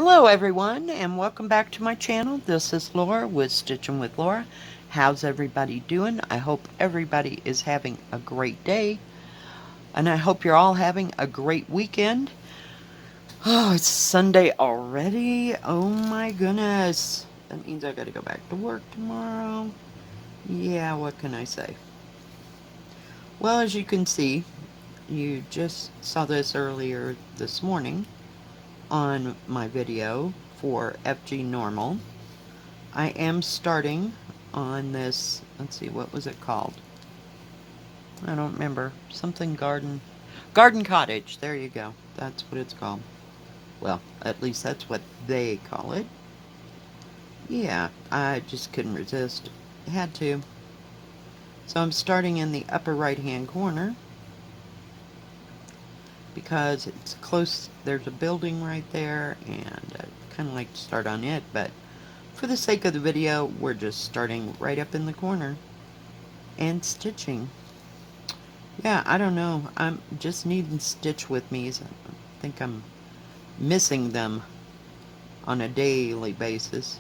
Hello everyone and welcome back to my channel. This is Laura with Stitchin with Laura. How's everybody doing? I hope everybody is having a great day and I hope you're all having a great weekend. Oh, it's Sunday already. Oh my goodness. That means I gotta go back to work tomorrow. Yeah, what can I say? Well, as you can see, you just saw this earlier this morning on my video for FG Normal. I am starting on this, let's see, what was it called? I don't remember. Something Garden Cottage. There you go. That's what it's called. Well, at least that's what they call it. Yeah, I just couldn't resist. Had to. So I'm starting in the upper right hand corner because it's close. There's a building right there and I kind of like to start on it, but for the sake of the video, we're just starting right up in the corner and stitching. Yeah, I don't know. I'm just needing Stitch with me. So I think I'm missing them on a daily basis.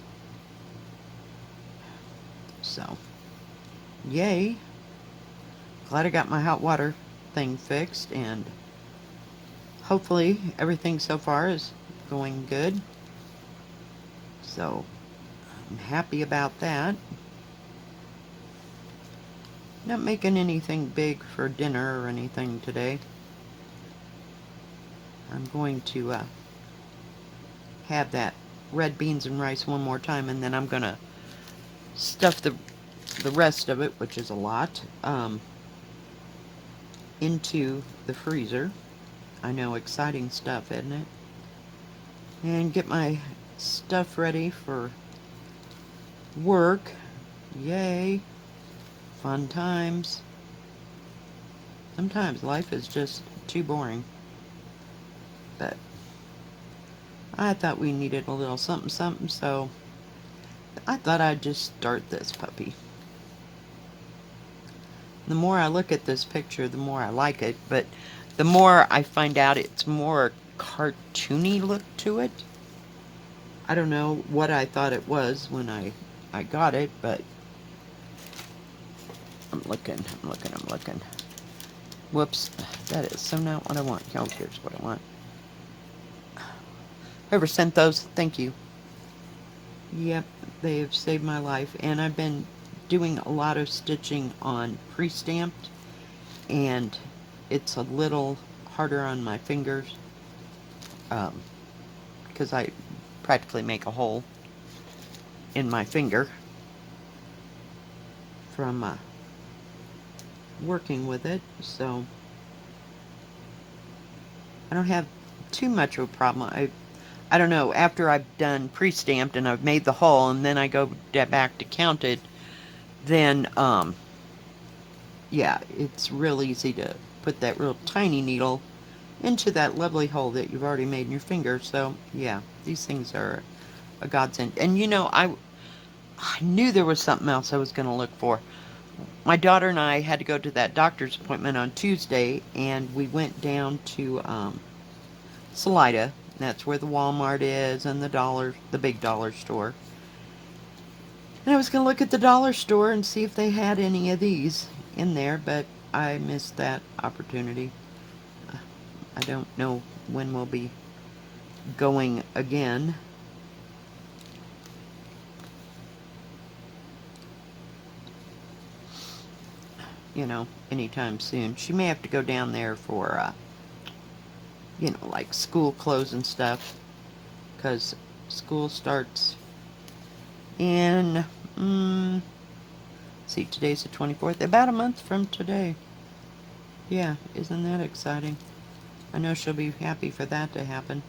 So, yay. Glad I got my hot water thing fixed, and hopefully everything so far is going good. So, I'm happy about that. Not making anything big for dinner or anything today. I'm going to have that red beans and rice one more time, and then I'm going to stuff the rest of it, which is a lot, into the freezer. I know, exciting stuff, isn't it? And get my stuff ready for work. Yay. Fun times. Sometimes life is just too boring. But I thought we needed a little something something, so I thought I'd just start this puppy. The more I look at this picture, the more I like it, but the more I find out it's more cartoony look to it. I don't know what I thought it was when I got it, but I'm looking. Whoops, that is so not what I want. Oh, here's what I want. Whoever sent those, thank you. Yep, they have saved my life, and I've been doing a lot of stitching on pre-stamped, and it's a little harder on my fingers because I practically make a hole in my finger from working with it, so I don't have too much of a problem. I don't know, after I've done pre-stamped and I've made the hole and then I go back to count it, then yeah, it's real easy to put that real tiny needle into that lovely hole that you've already made in your finger. So yeah, these things are a godsend. And you know, I knew there was something else I was going to look for. My daughter and I had to go to that doctor's appointment on Tuesday, and we went down to Salida. That's where the Walmart is and the big dollar store. And I was going to look at the dollar store and see if they had any of these in there, but I missed that opportunity. I don't know when we'll be going again. You know, anytime soon. She may have to go down there for, you know, like school clothes and stuff, because school starts in, see, today's the 24th, about a month from today. Yeah, isn't that exciting? I know she'll be happy for that to happen.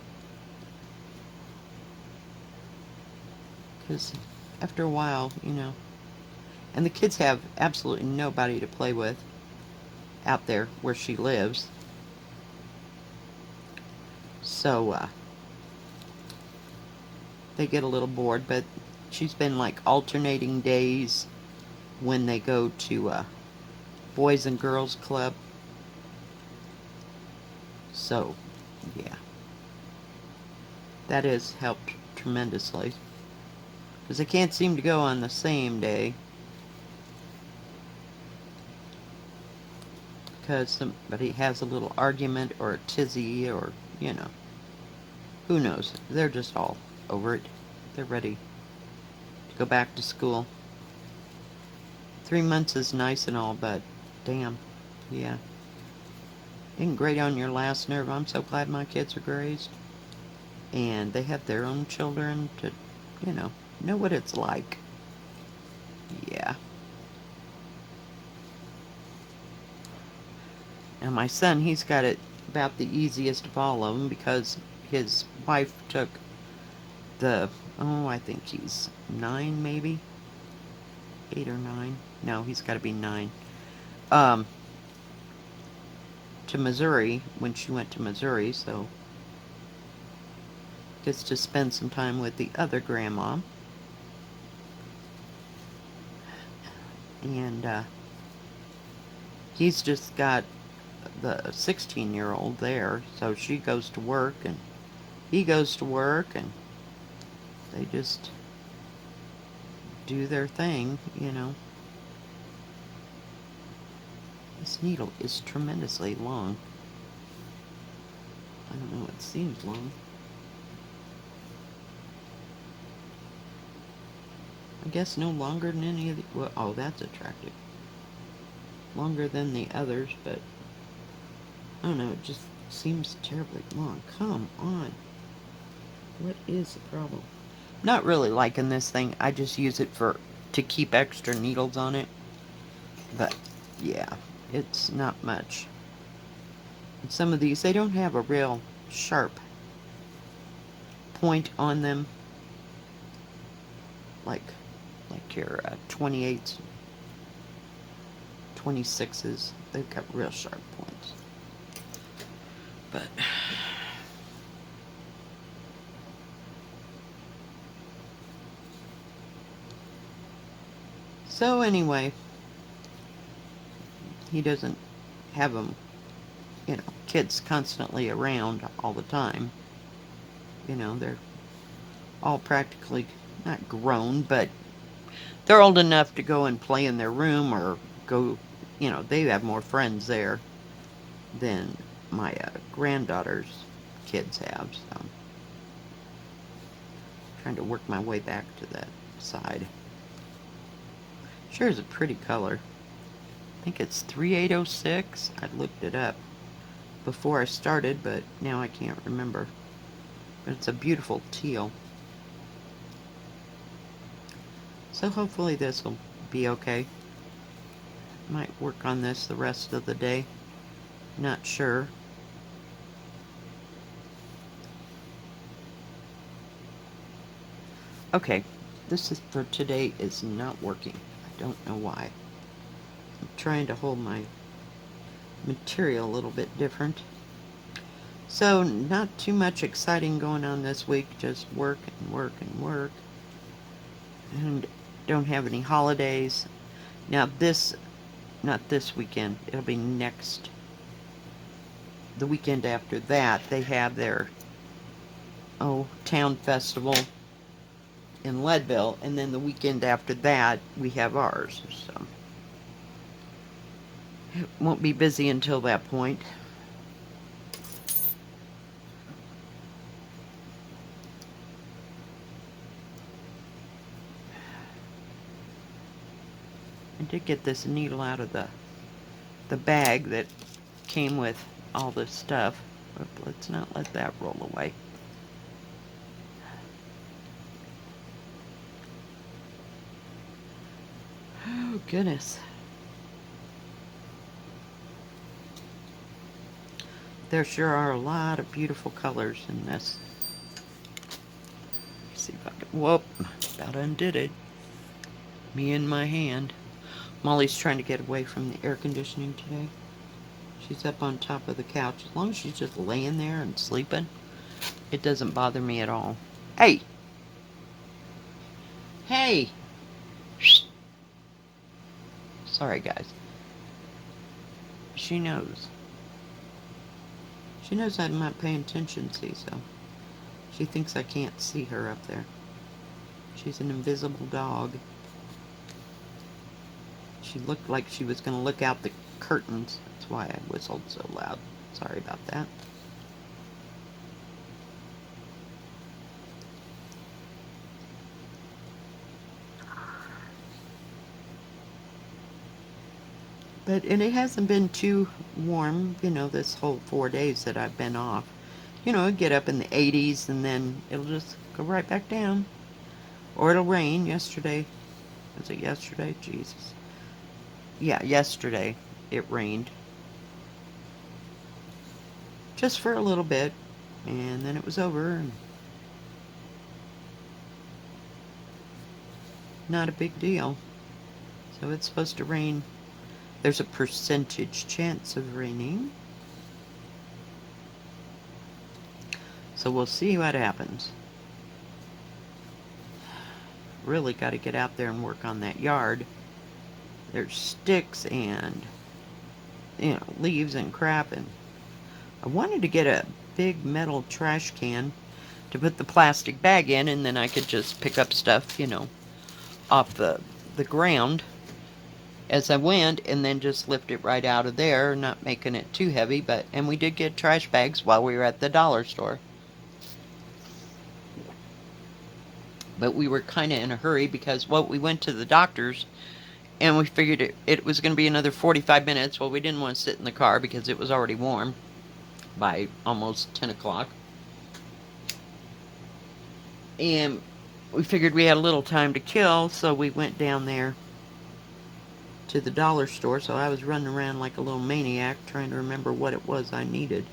Because after a while, you know, and the kids have absolutely nobody to play with out there where she lives. So, they get a little bored, but she's been like alternating days when they go to Boys and Girls Club. So, yeah. That has helped tremendously. Because they can't seem to go on the same day. Because somebody has a little argument or a tizzy or, you know. Who knows? They're just all over it. They're ready to go back to school. 3 months is nice and all, but damn, yeah. It can grate on your last nerve. I'm so glad my kids are raised. And they have their own children to, you know what it's like. Yeah. And my son, he's got it about the easiest of all of them because his wife took I think he's 9 maybe. 8 or 9. No, he's got to be 9. To Missouri when she went to Missouri, so gets to spend some time with the other grandma. And he's just got the 16-year-old there, so she goes to work and he goes to work and they just do their thing, you know. This needle is tremendously long. I don't know, it seems long. I guess no longer than any of the... Well, oh, that's attractive. Longer than the others, but... I don't know, it just seems terribly long. Come on. What is the problem? Not really liking this thing. I just use it to keep extra needles on it. But, yeah, it's not much. And some of these, they don't have a real sharp point on them. Like your 28s, 26s. They've got real sharp points. But... So anyway, he doesn't have them, kids constantly around all the time. They're all practically not grown, but they're old enough to go and play in their room or go, they have more friends there than my granddaughter's kids have, so trying to work my way back to that side. Sure is a pretty color. I think it's 3806. I looked it up before I started, but now I can't remember. But it's a beautiful teal. So hopefully this will be okay. Might work on this the rest of the day. Not sure. Okay, this is for today is not working. I don't know why. I'm trying to hold my material a little bit different. So not too much exciting going on this week, just work and work and work. And don't have any holidays. Now not this weekend, it'll be the weekend after that, they have their town festival in Leadville, and then the weekend after that we have ours, so it won't be busy until that point. I did get this needle out of the bag that came with all this stuff, but let's not let that roll away. Oh, goodness. There sure are a lot of beautiful colors in this. Let's see if I can... Whoop! About undid it. Me and my hand. Molly's trying to get away from the air conditioning today. She's up on top of the couch. As long as she's just laying there and sleeping, it doesn't bother me at all. Hey! Hey! Sorry, guys. She knows. She knows I'm not paying attention, see, so She thinks I can't see her up there. She's an invisible dog. She looked like she was going to look out the curtains. That's why I whistled so loud. Sorry about that. And it hasn't been too warm, this whole 4 days that I've been off. It'll get up in the 80s and then it'll just go right back down. Or it'll rain. Yesterday, was it yesterday? Jesus. Yeah, yesterday it rained. Just for a little bit, and then it was over, and not a big deal. So it's supposed to rain. There's a percentage chance of raining. So we'll see what happens. Really got to get out there and work on that yard. There's sticks and, leaves and crap, and I wanted to get a big metal trash can to put the plastic bag in, and then I could just pick up stuff, off the ground as I went, and then just lift it right out of there, not making it too heavy. And we did get trash bags while we were at the dollar store. But we were kind of in a hurry because, we went to the doctor's, and we figured it was going to be another 45 minutes. Well, we didn't want to sit in the car because it was already warm by almost 10 o'clock. And we figured we had a little time to kill, so we went down there to the dollar store. So I was running around like a little maniac trying to remember what it was I needed.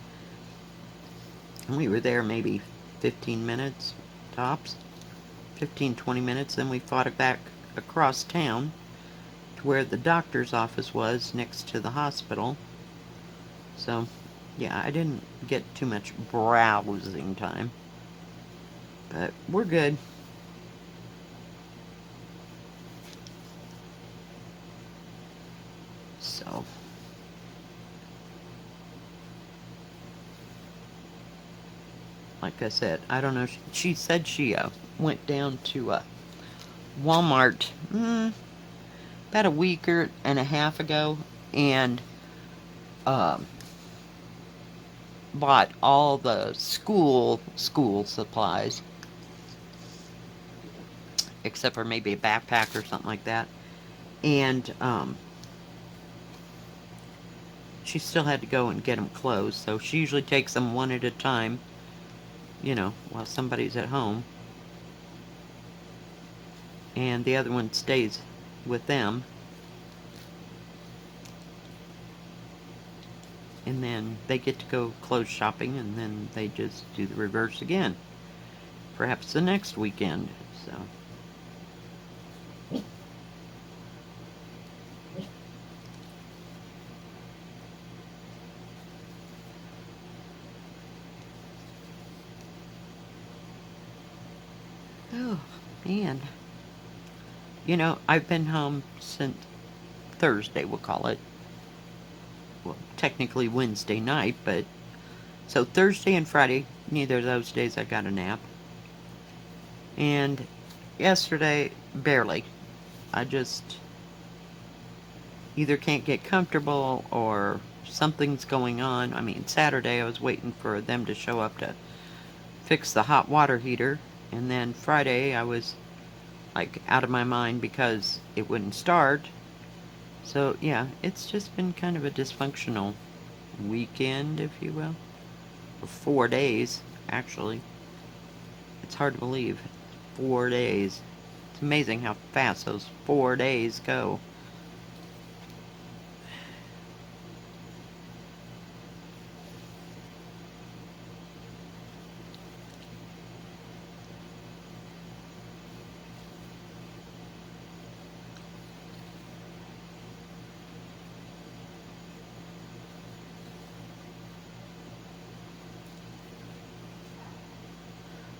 And we were there maybe 15 minutes tops. 15-20 minutes. Then we fought it back across town to where the doctor's office was, next to the hospital. So, yeah, I didn't get too much browsing time. But we're good. So, like I said, I don't know. She said she went down to Walmart about a week and a half ago, and bought all the school supplies, except for maybe a backpack or something like that. And she still had to go and get them clothes, so she usually takes them one at a time, while somebody's at home. And the other one stays with them. And then they get to go clothes shopping, and then they just do the reverse again. Perhaps the next weekend, so. Oh, man. I've been home since Thursday, we'll call it. Well, technically Wednesday night, but so Thursday and Friday, neither of those days I got a nap. And yesterday, barely. I just either can't get comfortable or something's going on. I mean, Saturday I was waiting for them to show up to fix the hot water heater, and then Friday I was like out of my mind because it wouldn't start. So yeah, it's just been kind of a dysfunctional weekend, if you will. Or 4 days, actually. It's hard to believe. 4 days. It's amazing how fast those 4 days go.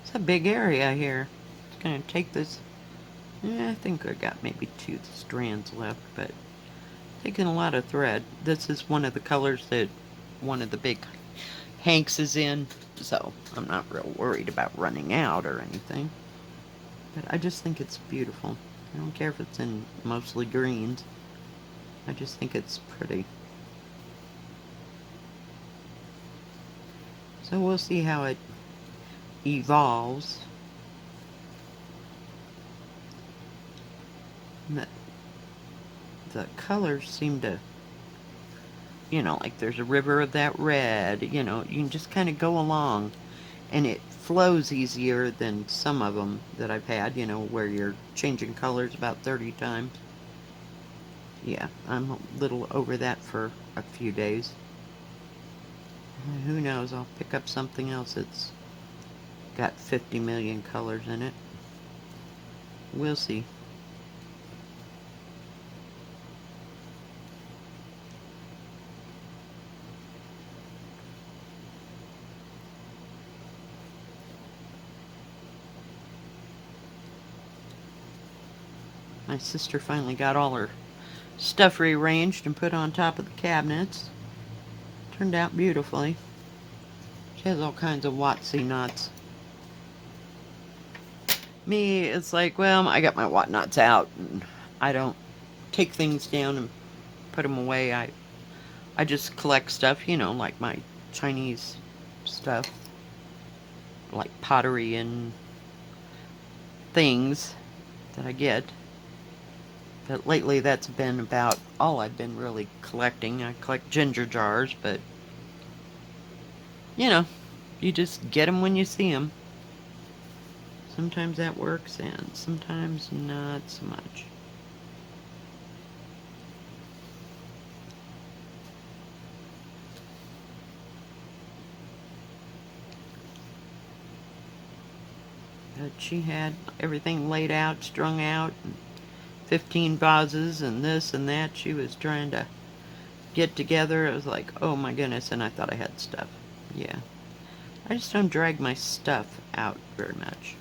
It's a big area here. It's going to take this. I think I got maybe 2 strands left, but taking a lot of thread. This is one of the colors that one of the big Hanks is in. So I'm not real worried about running out or anything. But I just think it's beautiful. I don't care if it's in mostly greens. I just think it's pretty. So we'll see how it evolves. The colors seem to, like there's a river of that red, you can just kind of go along, and it flows easier than some of them that I've had, where you're changing colors about 30 times. Yeah, I'm a little over that for a few days. Who knows, I'll pick up something else that's got 50 million colors in it. We'll see. My sister finally got all her stuff rearranged and put on top of the cabinets. Turned out beautifully. She has all kinds of Watsy knots. Me, it's like, well, I got my whatnots out, and I don't take things down and put them away. I just collect stuff, like my Chinese stuff, like pottery and things that I get. But lately that's been about all I've been really collecting. I collect ginger jars, but, you just get them when you see them. Sometimes that works, and sometimes not so much. But she had everything laid out, strung out, and 15 vases and this and that she was trying to get together. It was like, oh my goodness, and I thought I had stuff. Yeah. I just don't drag my stuff out very much.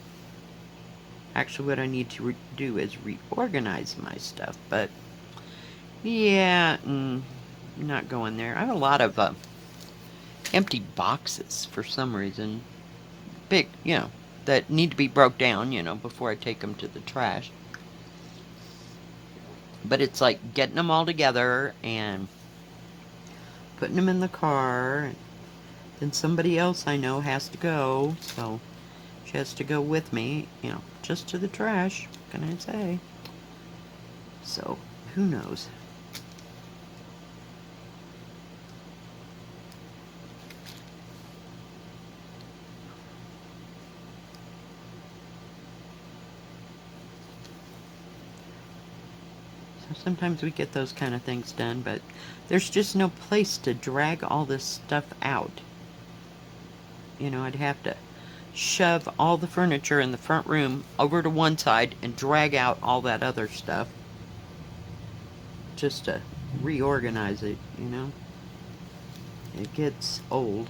Actually, what I need to do is reorganize my stuff, but yeah, not going there. I have a lot of empty boxes for some reason. Big, that need to be broke down, before I take them to the trash. But it's like getting them all together and putting them in the car. Then somebody else I know has to go, so she has to go with me, just to the trash, what can I say? So, who knows? So sometimes we get those kind of things done, but there's just no place to drag all this stuff out. I'd have to shove all the furniture in the front room over to one side and drag out all that other stuff just to reorganize it, It gets old.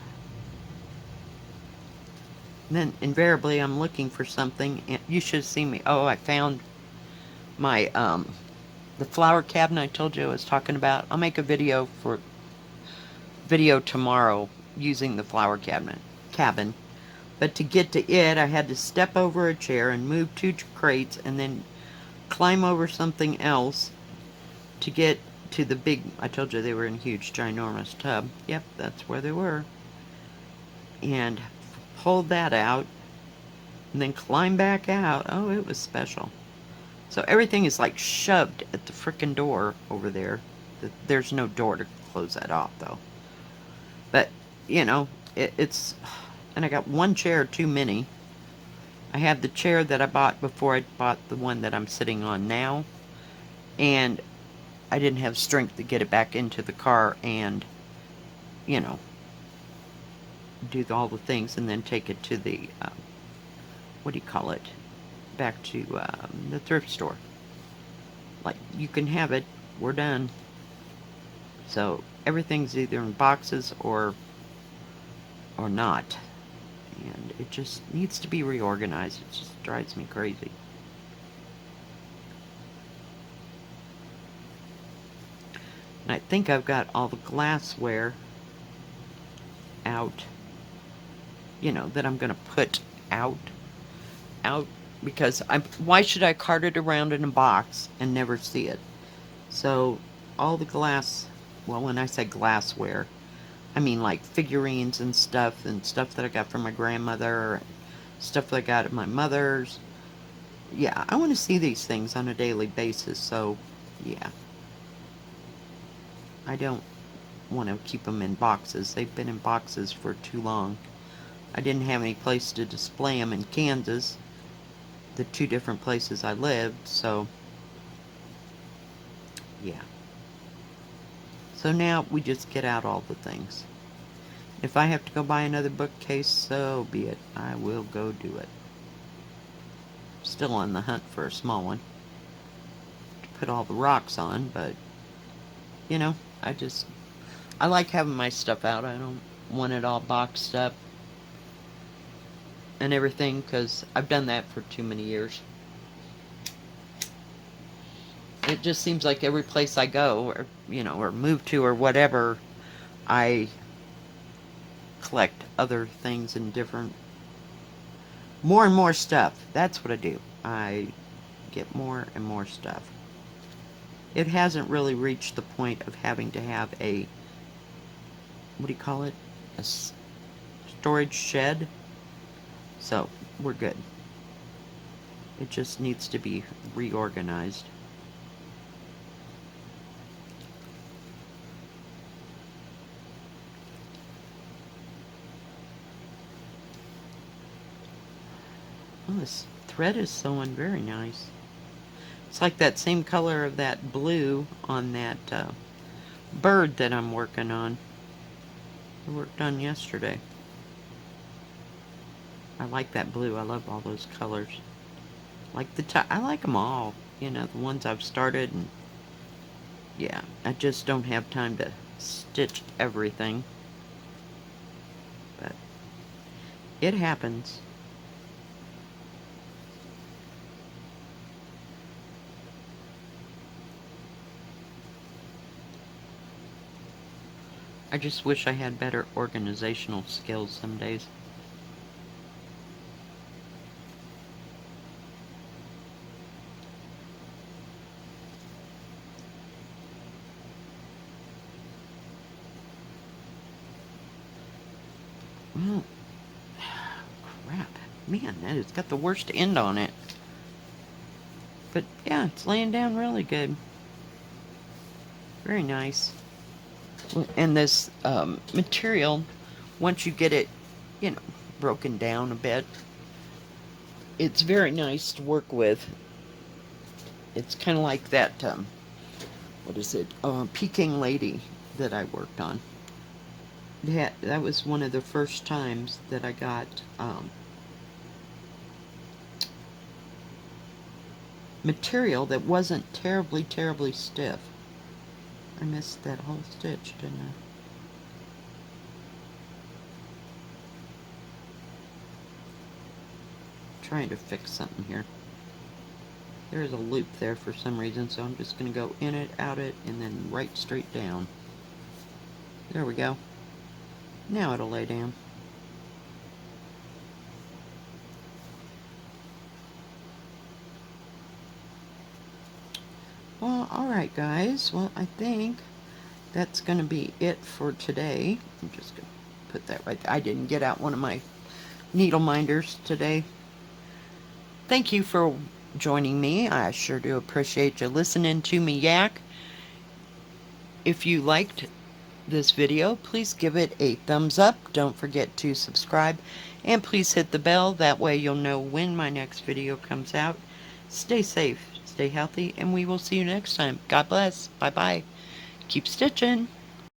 And then invariably I'm looking for something, and you should see me. Oh, I found my the flower cabinet I told you I was talking about. I'll make a video tomorrow using the flower cabin. But to get to it, I had to step over a chair and move 2 crates and then climb over something else to get to the big, I told you they were in a huge, ginormous tub. Yep, that's where they were. And pulled that out and then climb back out. Oh, it was special. So everything is like shoved at the frickin' door over there. There's no door to close that off, though. But, it's... And I got one chair too many. I have the chair that I bought before I bought the one that I'm sitting on now. And I didn't have strength to get it back into the car and, do all the things and then take it to the, what do you call it? Back to the thrift store. Like, you can have it. We're done. So everything's either in boxes or not. And it just needs to be reorganized. It just drives me crazy. And I think I've got all the glassware out. you know, that I'm going to put out, because why should I cart it around in a box and never see it? So all the glass, well, when I say glassware, I mean like figurines and stuff that I got from my grandmother, stuff that I got at my mother's. Yeah, I want to see these things on a daily basis, so yeah. I don't want to keep them in boxes. They've been in boxes for too long. I didn't have any place to display them in Kansas, the 2 different places I lived, so yeah. So now we just get out all the things. If I have to go buy another bookcase, so be it. I will go do it. Still on the hunt for a small one to put all the rocks on, but you know, I like having my stuff out. I don't want it all boxed up and everything, because I've done that for too many years. It just seems like every place I go, or you know, or move to, or whatever, I collect other things in different, more and more stuff. That's what I do. I get more and more stuff. It hasn't really reached the point of having to have a, what do you call it, a storage shed. So we're good. It just needs to be reorganized. Oh, this thread is sewing very nice. It's like that same color of that blue on that bird that I'm working on. I worked on yesterday. I like that blue. I love all those colors. Like I like them all. You know, the ones I've started, and yeah, I just don't have time to stitch everything. But it happens. I just wish I had better organizational skills some days. Well, crap. Man, that has got the worst end on it. But yeah, it's laying down really good. Very nice. And this material, once you get it, you know, broken down a bit, it's very nice to work with. It's kind of like that, what is it, Peking Lady that I worked on. Yeah, that was one of the first times that I got material that wasn't terribly stiff. I missed that whole stitch, didn't I? Trying to fix something here. There's a loop there for some reason, so I'm just going to go in it, out it, and then right straight down. There we go. Now it'll lay down. Well, alright guys. Well, I think that's going to be it for today. I'm just going to put that right there. I didn't get out one of my needle minders today. Thank you for joining me. I sure do appreciate you listening to me yak. If you liked this video, please give it a thumbs up. Don't forget to subscribe, and please hit the bell. That way you'll know when my next video comes out. Stay safe, stay healthy, and we will see you next time. God bless. Bye bye. Keep stitching.